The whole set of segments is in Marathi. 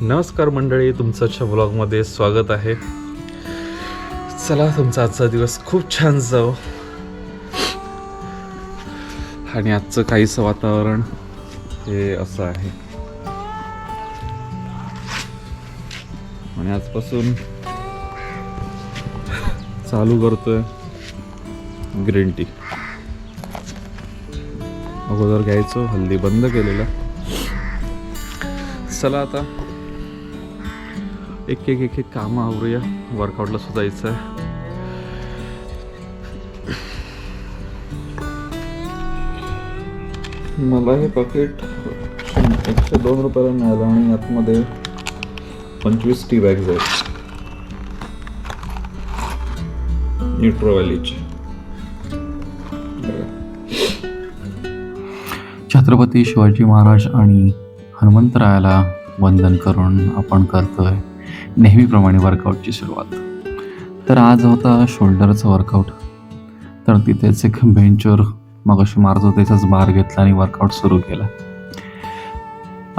नमस्कार मंडळी, तुमचं व्लॉगमध्ये स्वागत आहे. चला, तुमचा आजचा दिवस खूप छान जाओ. आणि आजचं काहीसं वातावरण हे असं आहे. आणि आजपासून चालू करतोय ग्रीन टी. अगोदर घ्यायचो, हल्ली बंद केलेलं. चला आता एक एक कामं आवरूया. वर्कआउटला सुद्धा जायचं आहे. मला हे पॅकेट 102 रुपयाला मिळालं आणि आतमध्ये 25 टी बॅग्स आहेत न्यूट्रोवॅलीचे. छत्रपती शिवाजी महाराज आणि हनुमंतरायाला वंदन करून आपण करतोय नेहमीप्रमाणे वर्कआउटची सुरुवात. तर आज होता शोल्डरचा वर्कआउट. तर तिथेच एक बेंचवर मग अशी मारत होते त्याचाच बार घेतला आणि वर्कआउट सुरू केला.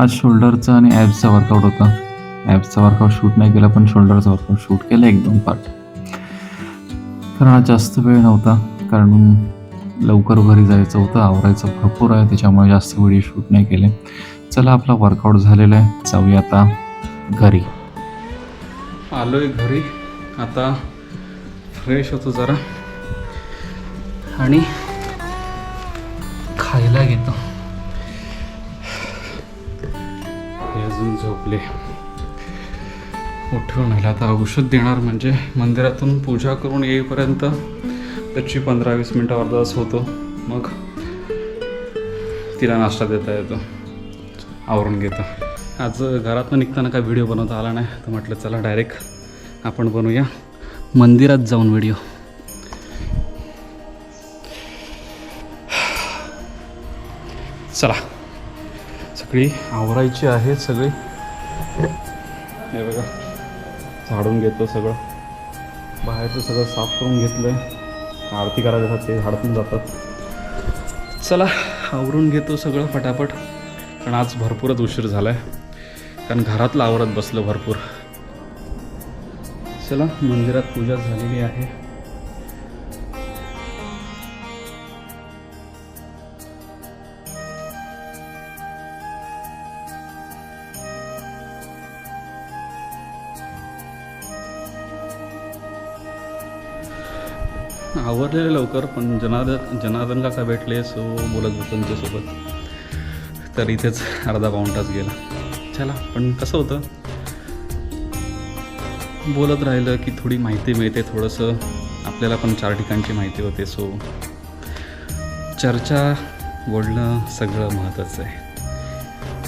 आज शोल्डरचा आणि ॲब्सचा वर्कआउट होता. ॲब्सचा वर्कआउट शूट नाही केला, पण शोल्डरचा वर्कआउट शूट केला 1-2 पार्ट. कारण आज जास्त वेळ नव्हता, कारण लवकर घरी जायचं होतं, आवरायचं भरपूर आहे, त्याच्यामुळे जास्त व्हिडिओ शूट नाही केले. चला, आपला वर्कआउट झालेला आहे, जाऊया आता घरी. आलोय घरी. आता फ्रेश होतो जरा आणि खायला घेतो. हे अजून झोपले. उठून आला. आता औषध देणार म्हणजे मंदिरातून पूजा करून येईपर्यंत त्याची 15-20 मिनटं अर्धा तास होतो. मग तिला नाश्ता देता येतो. आवरून घेतो. आज घरातून निघताना काय व्हिडिओ बनवता आला नाही, तर म्हटलं चला डायरेक्ट आपण बनवूया मंदिरात जाऊन व्हिडिओ. चला, सगळी आवरायची आहे. सगळी हे बघा, झाडून घेतो सगळं. बाहेरचं सगळं साफ करून घेतलं आहे. आरती करायला जातात ते झाडून जातात. चला, आवरून घेतो सगळं फटाफट, कारण आज भरपूरच उशीर झाला आहे, कारण घरातलं आवरत बसलं भरपूर. चला, मंदिरात पूजा झालेली आहे. आवरलेलं लवकर, पण जनार्दन काका भेटले, सो बोलत होतो त्यांच्यासोबत. तर इथेच अर्धा-पाऊण तास गेला. चला, पण कसं होतं, बोलत राहिलं की थोडी माहिती मिळते, थोडंसं आपल्याला पण 4 ठिकाणची माहिती होते. सो चर्चा, बोलणं सगळं महत्त्वाचं आहे.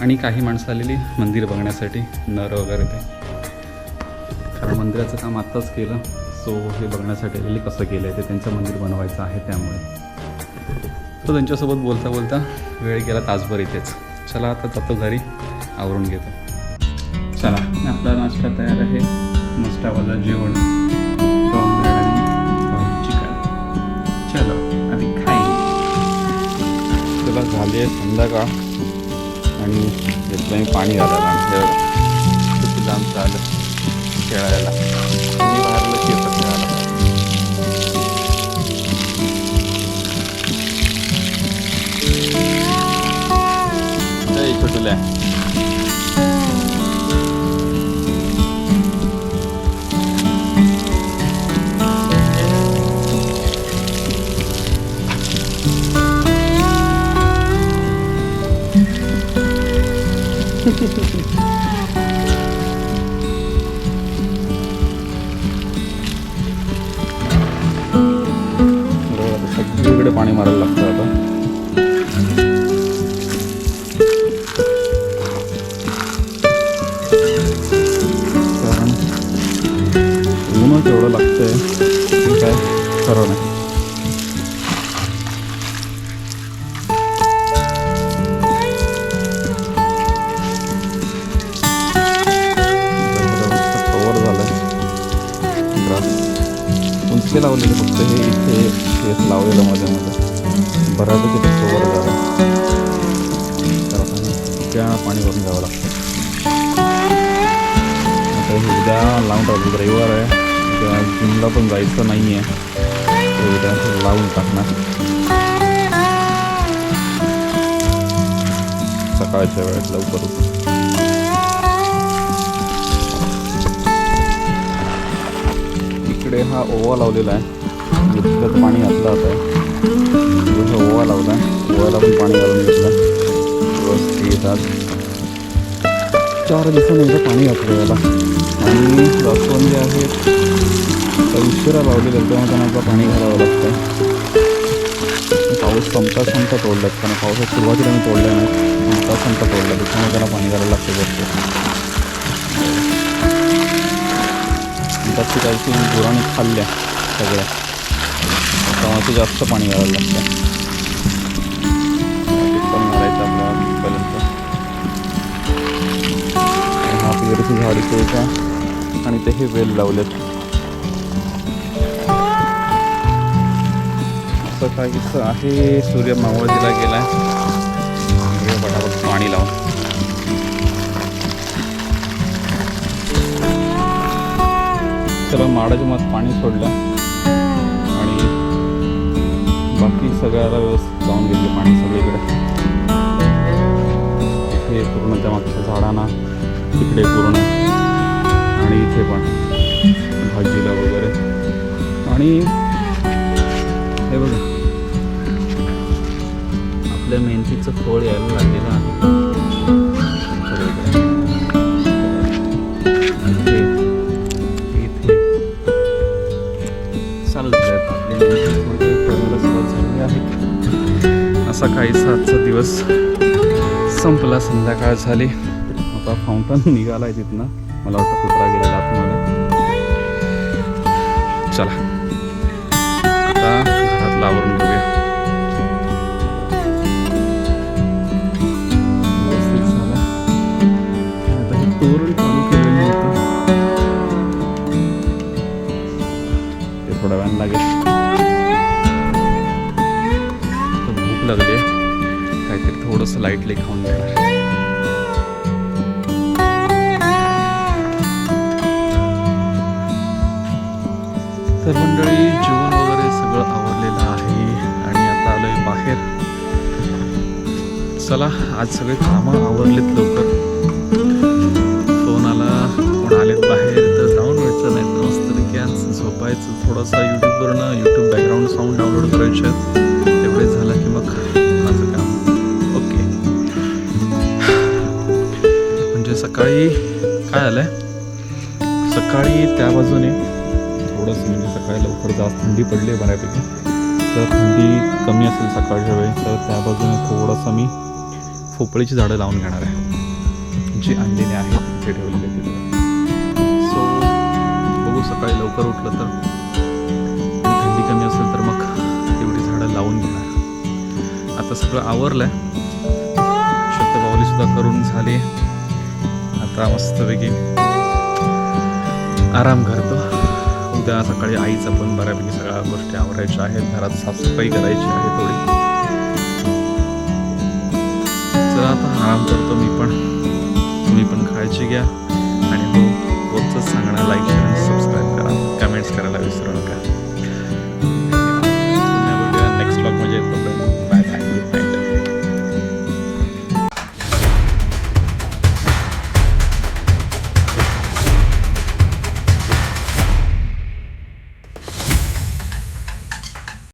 आणि काही माणसं आलेली मंदिर बघण्यासाठी, नर वगैरे ते. कारण मंदिराचं काम आत्ताच केलं, सो हे बघण्यासाठी आलेली कसं केलं आहे ते. त्यांचं मंदिर बनवायचं आहे, त्यामुळे तो त्यांच्यासोबत बोलता बोलता वेळ गेला तासभर इथेच. चला, आता जातो घरी, आवरून घेतो. चला, आपला नाश्ता तयार आहे. मस्तावाला जेवण, ब्रेड आणि चिकन. चलो, आधी खाई. चला, झाली आहे संध्याकाळ आणि घेतलं मी पाणी घालायला. किती लांब चाललं खेळायला. मी बाहेरला शेतात खेळायला. छोटूल्या सगळीकडे पाणी मारायला लागतं आता. कारण ऊनच एवढं लागतंय की काय खरं नाही. कवर झालं ग्रास. उंचके लावलेले फक्त हे इथे हेच लावलेलं मध्ये बऱ्यापैकी ते कवर झालं. तर आता पाणी भरून घ्यावं लागतं. लावून टाकतो. रविवार आहे, उद्या जिमला पण जायचं नाही आहे, उद्या लावून टाकणार सकाळच्या वेळेत लवकर. इकडे हा ओवा लावलेला आहे, गुडघ्यात पाणी घातलं आता आहे. ओवा लावला आहे, ओव्याला पण पाणी घालून घेतलं. रोज येतात 4 दिवसांनी एकदा पाणी घातलं याला. आणि जास्वंदी आहेत उशिरा लावलेलं, तेव्हा त्यांना आता पाणी घालावं लागतं. पाऊस संपता तोडल्यात, कारण पावसाच्या सुरुवातीला मी तोडल्या नाही, संपता तोडलं, त्याच्यामुळे त्याला पाणी घालायला लागतं भरपूर. त्याची काहीची गुरांनी खाल्ल्या सगळ्या, तेव्हा ते जास्त पाणी घालायला लागतं. पण घालायचं आपल्याला तिथपर्यंत. हा पेरूची झाडी का, आणि ते हे वेल लावलेत. असं काहीच आहे. सूर्य मावळतीला गेलाय, पटापट पाणी लावून. चला माडाच्या मत पाणी सोडलं आणि बाकी सगळ्याला व्यवस्थित लावून घेतलं पाणी सगळीकडे. इथे पूर्ण त्या मागच्या झाडांना, तिकडे पूर्ण, आणि इथे पण भाजीला वगैरे. आणि हे बघा आपल्या मेहनतीचं फळ यायला लागलेलं आहे सगळीकडे. इथे चालूच आहेत आपली मेहनती, थोडी कळायला सुरुवात झाली आहे. असा काहीसा आजचा दिवस संपला. संध्याकाळ झाली, आता फाउंटन निघाला आहे तिथनं. मला वाटतं कुत्रा गेलेला आतमध्ये. चला आता घरात आवरून घेऊया. व्यवस्थित झालं. आता हे तोरण चालू केलेलं होतं, ते थोड्या वेळानं लागेल. भूक लागली आहे, काहीतरी थोडंसं लाईटली खाऊन घेणार. तर मंडळी जेवण वगैरे सगळं आवरलेलं आहे आणि आता आलोय बाहेर. चला आज सगळे कामं आवरलेत लवकर. फोन आला, कोण आलेत बाहेर तर जाऊन व्हायचं, नाही तर मस्तपैकी आज झोपायचं. थोडंसं यूट्यूबवरनं यूट्यूब बॅकग्राऊंड साऊंड डाउनलोड करायचे आहेत, तेवढे झालं की मग माझं काम ओके. म्हणजे सकाळी काय आलंय, सकाळी त्या बाजूने थोडंसं, म्हणजे सकाळी लवकर जास्त थंडी पडली आहे बऱ्यापैकी. तर थंडी कमी असेल सकाळच्या वेळी, तर त्या बाजूने थोडंसं मी पोपळीची झाडं लावून घेणार आहे, जी आणलेली आहेत तिथे ठेवलेली तिथे. सो बघू सकाळी लवकर उठलं तर, थंडी कमी असेल तर मग तेवढी झाडं लावून घेणार. आता सगळं आवरलं आहे, शतपावलीसुद्धा करून झाली. आता मस्तपैकी आराम करतो. उद्या सकाळी आईचं पण बऱ्यापैकी सगळ्या गोष्टी आवरायच्या आहेत, घरात साफसफाई करायची आहे थोडी. चला आता आराम करतो मी पण, तुम्ही पण काळजी घ्या.